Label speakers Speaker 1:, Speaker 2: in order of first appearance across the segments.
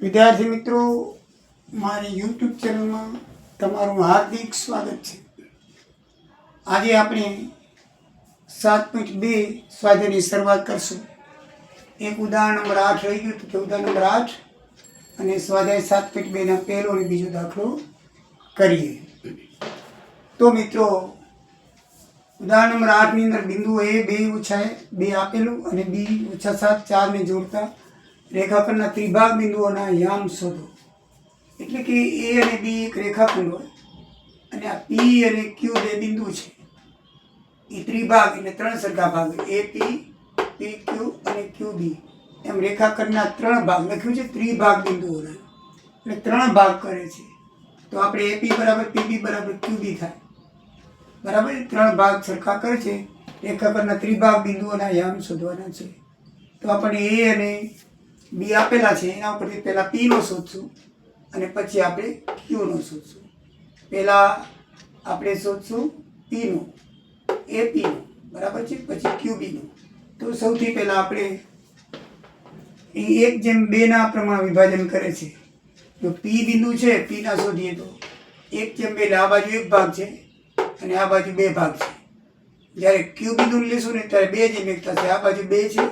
Speaker 1: વિદ્યાર્થી મિત્રો, મારી યુટ્યુબ ચેનલમાં તમારું હાર્દિક સ્વાગત છે. આજે આપણે 7.2 સ્વાધ્યાયની શરૂઆત કરશું. એક ઉદાહરણ નંબર 8 રહી ગયું તો ઉદાહરણ નંબર 8 અને સ્વાધ્યાય 7.2 ના પહેલો અને બીજો દાખલો કરીએ. તો મિત્રો, ઉદાહરણ નંબર 8 ની અંદર બિંદુ A 2 - આપેલું અને B - 7 4 ને જોડતા રેખાખંડના ત્રિભાગ બિંદુઓના યામ શોધો. એટલે કે A અને B એક રેખાખંડ હોય અને આ P અને Q બે બિંદુ છે. એ ત્રિભાગ એટલે ત્રણ સરખા ભાગ AP, PQ અને QB એમ રેખાખંડના ત્રણ ભાગ લખ્યું છે. ત્રિભાગ બિંદુઓના એટલે ત્રણ ભાગ કરે છે. તો આપણે AP બરાબર PB બરાબર QB થાય. બરાબર, ત્રણ ભાગ સરખા કરે છે. રેખાખંડના ત્રિભાગ બિંદુઓના યામ શોધવાના છે. તો આપણે A અને B આપેલા છે, એના ઉપરથી પહેલા P નો શોધશું અને પછી આપણે Q નો શોધશું. પહેલા આપણે શોધશું P નો, AP નો, બરાબર છે, પછી QB નો. તો સૌથી પહેલા આપણે 1/2 ના પ્રમાણ વિભાજન કરે છે. જો P બિંદુ છે, P ના શોધીએ તો 1/2 એટલે આ બાજુ એક ભાગ છે અને આ બાજુ બે ભાગ છે. જ્યારે Q બિંદુ લેશું ને ત્યારે 2/1 થશે. આ બાજુ 2 છે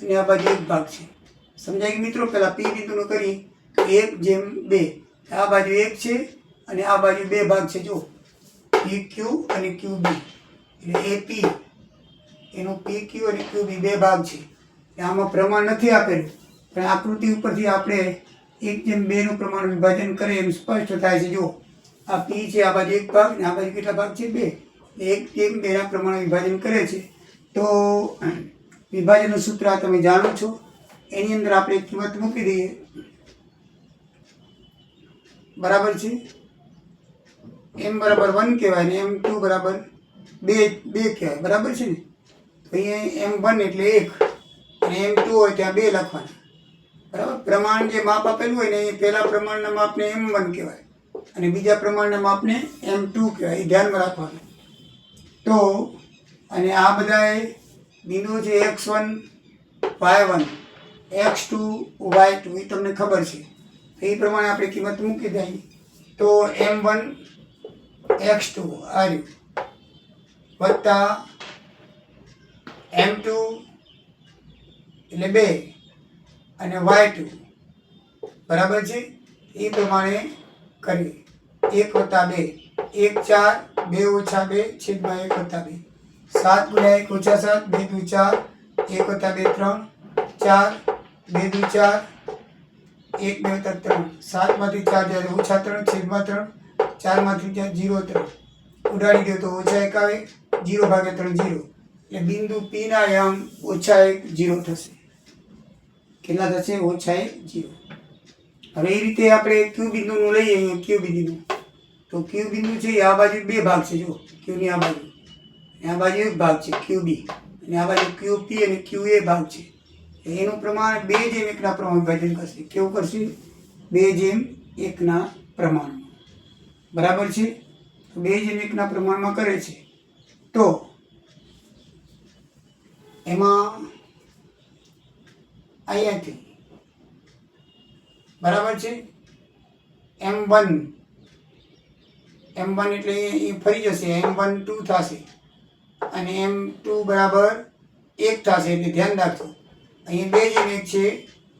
Speaker 1: અને આ બાજુ એક ભાગ છે. સમજાય કે મિત્રો? પહેલા P બિંદુનું કરી 1/2. આ બાજુ 1 છે અને આ બાજુ બે ભાગ છે. જો PQ અને QB એટલે AP એનો PQ અને QB બે ભાગ છે. આમાં પ્રમાણ નથી આપેલું, પણ આકૃતિ ઉપરથી આપણે 1/2 નું પ્રમાણ વિભાજન કરે એમ સ્પષ્ટ થાય છે. જો આ P છે, આ બાજુ એક ભાગ ને આ બાજુ કેટલા ભાગ છે? 2. 1/2 ના પ્રમાણે વિભાજન કરે છે. તો વિભાજનનું સૂત્ર આ તમે જાણો છો. એની અંદર આપણે કિંમત મૂકી દઈએ. બરાબર છે, M બરાબર 1 કહેવાય ને M2 બરાબર 2 કહેવાય. બરાબર છે ને? તો અહીંયા M1 એટલે 1 અને M2 હોય ત્યાં 2 લખવાના. બરાબર, પ્રમાણ જે માપ આપેલું હોય ને એ પહેલા પ્રમાણના માપને M1 કહેવાય અને બીજા પ્રમાણના માપને M2 કહેવાય. એ ધ્યાનમાં રાખવાનું. તો અને આ બધા બિંદુઓ છે X1 Y1 X2 Y2 એ તમને ખબર છે. તો એ પ્રમાણે આપણે કિંમત મૂકી દઈએ. તો M1 X2 આ રહ્યું વત્તા M2 એટલે 2 અને Y2 બરાબર છે. એ પ્રમાણે કરીએ. 1 + 2 1 4 2 - 2 છેદમાં 1 + 2 7 × 1 - 7 2 × 4 1 + 2 3 4 2 × 4 1 2 + 3 7 માંથી 4 જાય -3 છેદમાં 3 4 માંથી 0 3 ઉડાડી દો તો -1 આવે. 0/3 0 એટલે બિંદુ P ના યામ -1 0 થશે. કેટલા થશે? -1 0. હવે એ રીતે આપણે Q બિંદુનું લઈએ. અહીંયા Q બિંદુ, તો Q બિંદુ છે આ બાજુ બે ભાગ છે. જો Q ની આ બાજુ એક ભાગ છે QB અને આ બાજુ QP અને QA ભાગ છે. એનું પ્રમાણ 2/1 ના પ્રમાણ વિભાજન કરશે. કેવું કરશે? 2/1 ના પ્રમાણમાં. બરાબર છે? 2/1 ના પ્રમાણમાં કરે છે. તો એમાં અહીંયાથી બરાબર છે M1 એટલે એ ફરી જશે. M1 2 થશે અને M2 બરાબર 1 થશે. એટલે ધ્યાન રાખજો, અહીંયા 2/1 છે,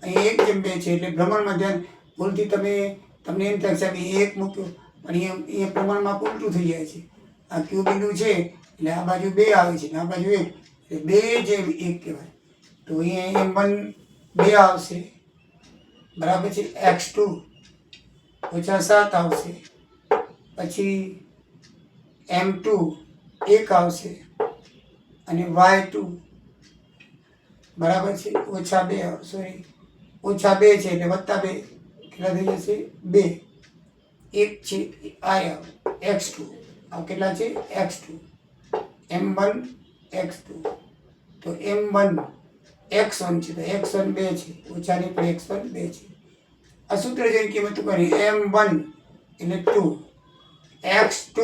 Speaker 1: અહીંયા 1/2 છે. એટલે ભ્રમણમાં ધ્યાન, ભૂલથી તમને એમ થશે કે 1 મૂક્યો પણ અહીંયા પ્રમાણમાં ઉલટું થઈ જાય છે. આ Q બિંદુ છે એટલે આ બાજુ 2 આવે છે ને આ બાજુ 1 એટલે 2/1 કહેવાય. તો અહીંયા M1 2 આવશે. બરાબર છે. X2 -7 આવશે. પછી M2 1 આવશે અને Y2 બરાબર છે -2 સોરી -2 છે એટલે +2 કેટલા થઈ જશે? 2 1 છે આ X2. આ કેટલા છે? X2 M1 X2. તો M1 X1 છે તો X1 2 છે, ઓછાની પણ X1 2 છે. આ સૂત્ર જેની કિંમત કરી M1 એટલે 2 X2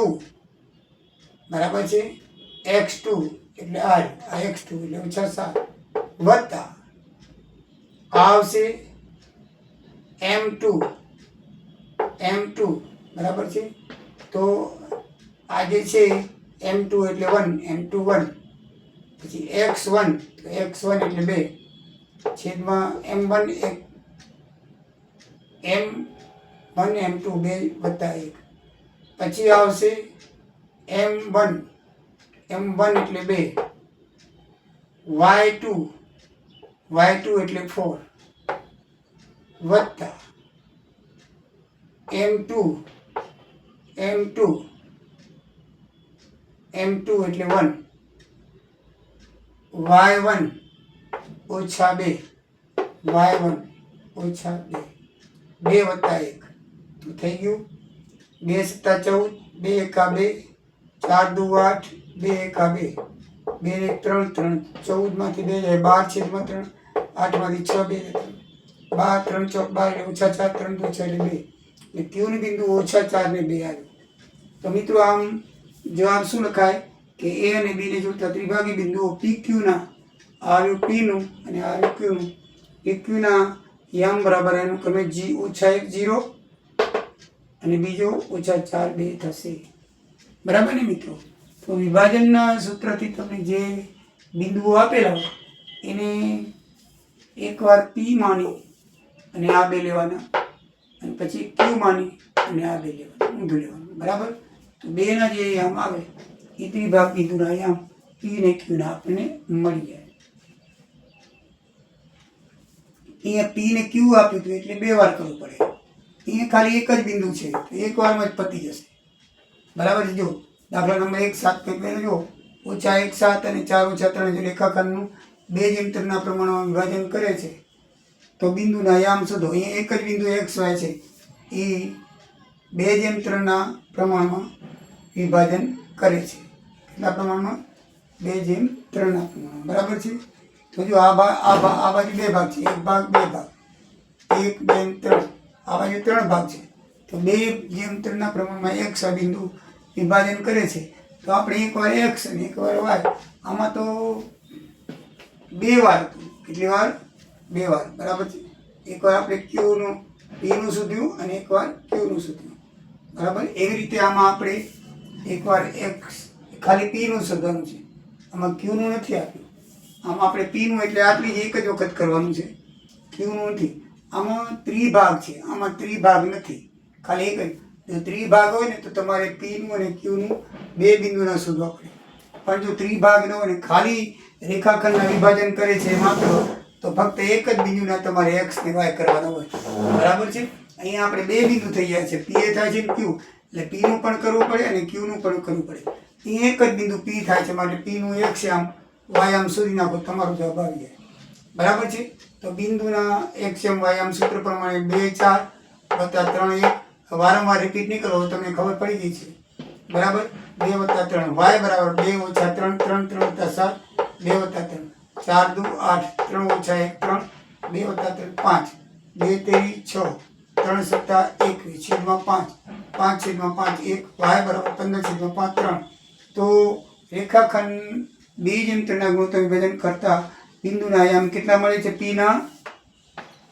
Speaker 1: બરાબર છે X2 એટલે આ X2 એટલે -7 વત્તા આવશે m2 બરાબર છે. તો આ જે છે m2 એટલે 1 m2 1 પછી x1 તો x1 એટલે 2 છેદમાં m1 m2 2 વત્તા 1 પછી આવશે m1 એટલે 2 y2 એટલે 4 વત્તા m2 એટલે 1 y1 ઓછા 2 2 વત્તા 1 તો થઈ ગયું 2 સત્તા 14 2 એકા 2 4 દુ 8 2 એકા 2 2 ને 3 3 14 માંથી 2 જાય 12 છેદમાં 3 8 માંથી 6 2 12 3 ચોક 12 ઓછા 4 3 દુ 6 એટલે 2 એટલે ક્યુનું બિંદુ ઓછા 4 ને 2 આવ્યું. તો મિત્રો આમ જવાબ શું લખાય કે એ અને બી ને જોડતા ત્રિભાગી બિંદુઓ PQ ના આવ્યું P નું અને આવ્યું Q નું. PQ ના યમ બરાબર એનું ક્રમે G ઓછા 1 0 અને બીજો ઓછા 4 2 થશે. બરાબર ને મિત્રો? તો વિભાજનના સૂત્રથી તમને જે બિંદુઓ આપેલા હોય એને એકવાર P માની અને આ બે લેવાના અને પછી Q માની અને આ બે લેવાના ઊંધું લેવાનું. બરાબર? તો બેના જે યામ આવે એ ત્રિભાગ બિંદુના યામ P ને Q ના આપણને મળી જાય. અહીંયા P ને Q આપ્યું હતું એટલે 2 વાર કરવું પડે. અહીંયા ખાલી એક જ બિંદુ છે તો એક વારમાં જ પતી જશે. બરાબર છે? જો દાખલા નંબર 1 7 પહેલા જો ઓછા 1 7 અને 4 ઓછા 3 જો રેખાખંડનું 2:3 પ્રમાણમાં વિભાજન કરે છે તો બિંદુના યામ શોધો. અહીંયા એક જ બિંદુ XY છે એ 2:3 પ્રમાણમાં વિભાજન કરે છે. કેટલા પ્રમાણમાં? 2:3 પ્રમાણમાં. બરાબર છે? તો જો આ બાજુ 2 ભાગ છે, એક ભાગ 2 ભાગ 1 2 3 આ બાજુ 3 ભાગ છે તો 2:3 પ્રમાણમાં એક બિંદુ વિભાજન કરે છે. તો આપણે એકવાર x અને એકવાર y આમાં તો 2 વાર હતું. કેટલી વાર? 2 વાર. બરાબર છે? એકવાર આપણે P નું શોધ્યું અને એકવાર Q નું શોધ્યું. બરાબર? એવી રીતે આમાં આપણે એકવાર x ખાલી P નું શોધવાનું છે, આમાં Q નું નથી આપ્યું. આમાં આપણે P નું એટલે આટલી જ એક જ વખત કરવાનું છે, Q નું નથી. આમાં ત્રિભાગ છે, આમાં ત્રિભાગ નથી, ખાલી એક જ. જો ત્રિભાગ હોય ને તો તમારે P નું અને Q નું 2 બિંદુના શોધવા પડે. પણ જો ત્રિભાગ ન હોય ને ખાલી રેખાખંડના વિભાજન કરે છે માત્ર તો ફક્ત એક જ બિંદુના તમારે x ને y કરવાના હોય. બરાબર છે? અહીંયા આપણે 2 બિંદુ થઈ ગયા છે, P એ થાય છે Q એટલે P નું પણ કરવું પડે અને Q નું પણ કરવું પડે. અહીંયા એક જ બિંદુ P થાય છે માટે P નું x આમ y આમ શોધી નાખો, તમારો જવાબ આવી જાય. બરાબર છે? તો બિંદુના x y આમ સૂત્ર પ્રમાણે 2 4 વત્તા 3 1 વારંવાર રિપીટ નહીં કરો, તમને ખબર પડી ગઈ છે. બરાબર? 2 વત્તા 3 y બરાબર 2 ઓછા 3 3 3 વત્તા 7 2 વત્તા 3 4 દુ 8 3 ઓછા 1 3 2 વત્તા 3 5 2 તેરી 6 3 સત્તા 21 છેદમાં 5 5 છેદમાં 5 1 y બરાબર 15 છેદમાં 5 3. તો રેખાખંડ 2:3 ગુણોત્તર વિભાજન કરતા બિંદુના યામ કેટલા મળે છે?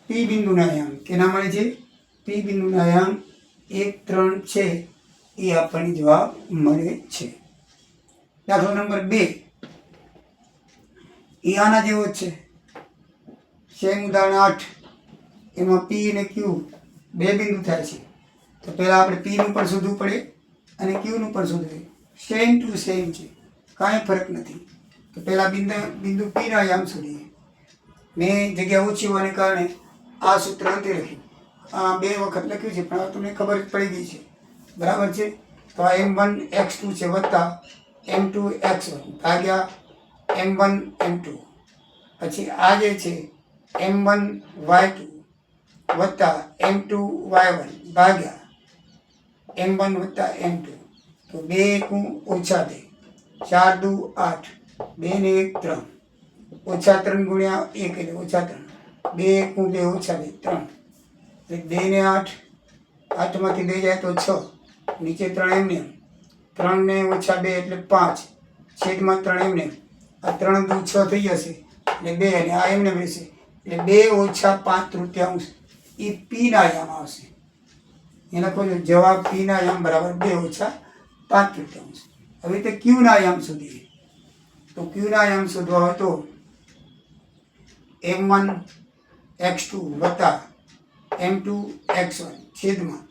Speaker 1: P બિંદુના યામ કેના મળે છે? P બિંદુના યામ 1 3 છે એ આપણને જવાબ મળે છે. દાખલો નંબર 2 એ આના જેવો છે. સેમ ઉદાહરણ 8 એમાં P અને Q 2 બિંદુ થાય છે તો પહેલાં આપણે P નું પણ શોધવું પડે અને Q નું પણ શોધવું. સેમ ટુ સેમ છે, કાંઈ ફરક નથી. તો પહેલાં બિંદુ P ના યામ શોધીએ. મેં જગ્યા ઓછી હોવાને કારણે આ સૂત્ર નથી લખ્યું, આ 2 વખત લખ્યું છે પણ હવે તમને ખબર જ પડી ગઈ છે. બરાબર છે? તો આ m1 x2 છે વત્તા m2 x1 ભાગ્યા m1 m2 પછી આ જે છે m1 y2 વત્તા m2 y1 ભાગ્યા m1 વત્તા m2. તો 2 ઓછા 2 4 દુ 8 2 ને 1 3 ઓછા 3 ગુણ્યા 1 એટલે ઓછા 3 2 2 ઓછા 2 3 એટલે 2 ને 8 8 માંથી 2 જાય તો 6 નીચે 3 એમને 3 ને ઓછા 2 એટલે 5 છેદમાં 3 એમને આ 3 દુ 6 થઈ જશે એટલે 2 અને આ એમને રહેશે એટલે 2 ઓછા 5 તૃતીયાંશ એ પીના યામ આવશે. એ લખો છો જવાબ પીના યામ બરાબર 2 ઓછા 5/3. હવે તે ક્યુના યામ શોધીએ. તો ક્યુના યામ શોધવા હોય તો m1 x2 વત્તા m2 x1 છેદમાં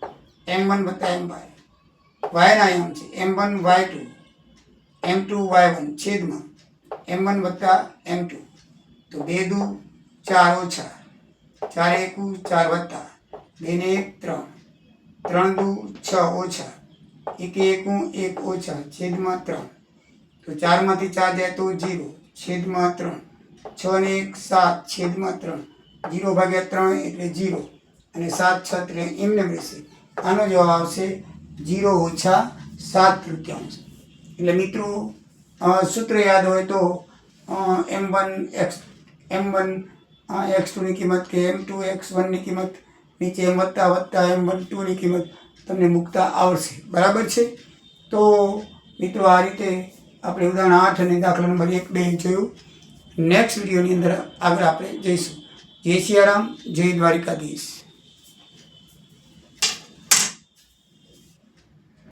Speaker 1: m1 વત્તા m2. વાયના યામ છે m1 y2 m2 y1 છેદમાં m1 વત્તા m2. તો 2 દુ 4 ઓછા 4 એકુ 4 વત્તા 2 ને 1 3 3 દુ 6 ઓછા 1 એકુ 1 ઓછા છેદમાં 3. તો 4 માંથી 4 જાય તો 0 છેદમાં 3. 6 ને 1 7 છેદમાં 3. 0 ભાગ્યા 3 એટલે 0 અને 7 6 એમને રહેશે. આનો જવાબ આવશે 0 ઓછા 7/3. એટલે મિત્રો સૂત્ર યાદ હોય તો m1 x2 ની કિંમત કે m2 x1 ની કિંમત નીચે વત્તા m1 2 ની કિંમત તમને મૂકતા આવડશે. બરાબર છે. તો મિત્રો આ રીતે આપણે ઉદાહરણ 8 અને દાખલા નંબર 1 2 જોયું. નેક્સ્ટ વિડીયોની અંદર આગળ આપણે જઈશું. જય સિયારામ, જય દ્વારિકાધીશ.